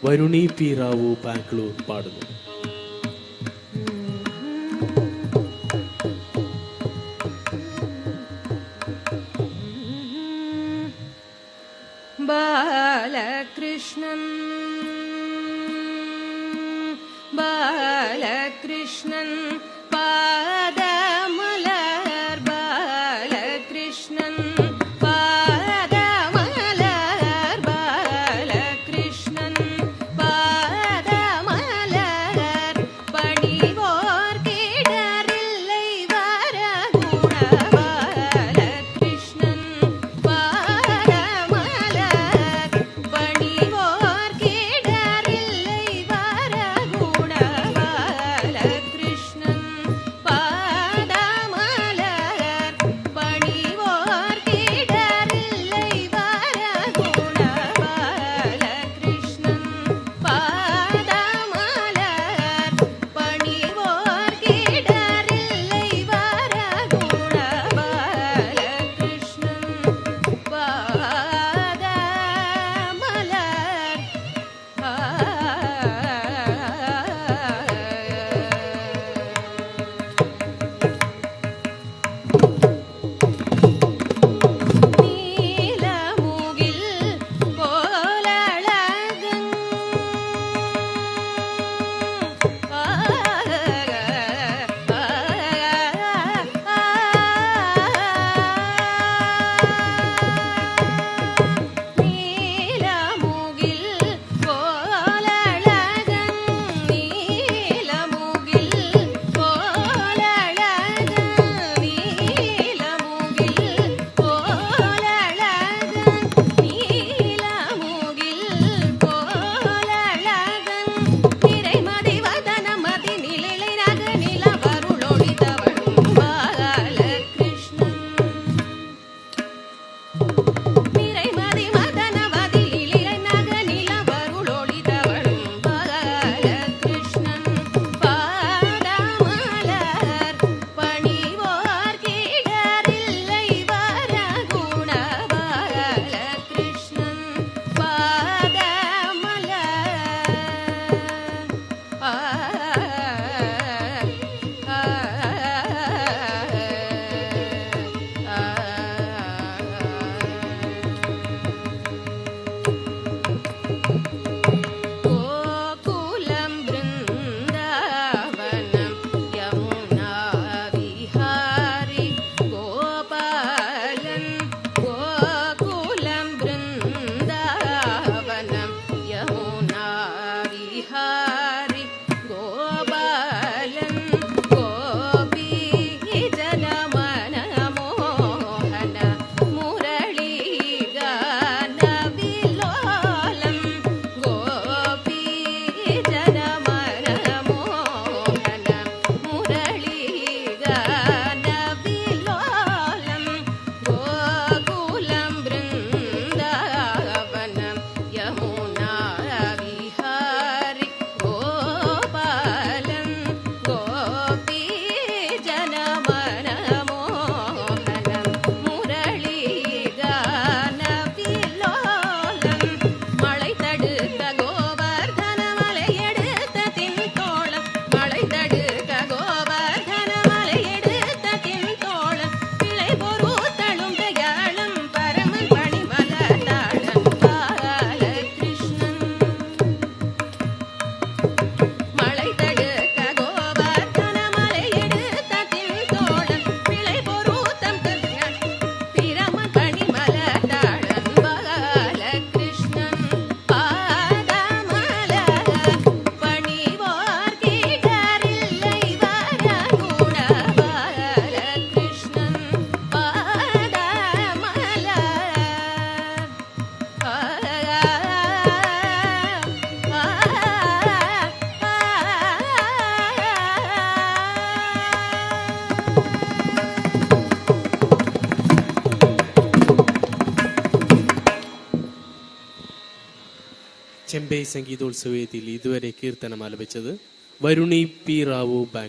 Varuni P Rao Bangalore പാടുന്നു. ബാലകൃഷ്ണൻ ബാലകൃഷ്ണൻ പാദമലർ ബാലകൃഷ്ണൻ പാദമലർ ബാലകൃഷ്ണൻ പാദമലർ പണിவோர் கிடரில்லை வரகுண பாலகிருஷ்ணன் பாதமலர் பணிவோர் கிடரில்லை வரகுண பாலகிருஷ்ணன் பாதமலர் பணிவோர் கிடரில்லை வரகுண பாலகிருஷ்ணன் பாதமலர் பணிவோர் கிடரில்லை வரகுண பாலகிருஷ்ணன் நீலமுகில் போலழகன் நீலமுகில் போலழகன் நீலமுகில் போலழகன் நீலமுகில் போலழகன் நீலமுகில் போலழகன் திரைமதி வதனமதி நிலையிலாக நிலவருளொளி தவழும் பாலகிருஷ்ணன் நிறைமதி மதனவதி இளையனாக நிலவருளொளி தவழும் பாலகிருஷ்ணன் பாதமலர் பணிவோர் கிடரில்லை வரகுண பாலகிருஷ்ணன் கோகுலம் பிருந்தாவனம் யமுனா விஹாரி கோபாலன் கோகுலம் பிருந்தாவனம் யமுனா விஹாரி கோபாலன் கோபி ஜனமன மோகன முரளி கான விலோலம் கோபி ஜனமன மோகன முரளி கான விலோலம் கோகுலம் பிருந்தாவனம் யமுனா விஹாரி கோபாலன் கோபி ஜனமன மோகனம் முரளி கான விலோலம் மழை தடுக்க கோவர்தன மலையெடுத்த தின்தோளம் மழை தடுக்க கோவர்தன மலையெடுத்த தின்தோளம் பிழை பொறுத்தளும் தயாளம் பரமன் பணிமலர்தாளன் பாலகிருஷ்ணன் மழை தடுக்க கோவர்தன மலையெடுத்த தின்தோளம் பிழை பொறுத்தம் பிரமன் பணிமலர்தாளன் பாலகிருஷ்ணன் பாதமலர் பணிவோர் கிடரில்லை வரகுண பாலகிருஷ்ணன் ചെമ്പൈ സംഗീതോത്സവത്തിൽ ഇതുവരെ കീർത്തനം ആലപിച്ചത് വരുണി പി റാവു ബാംഗ്ലൂർ.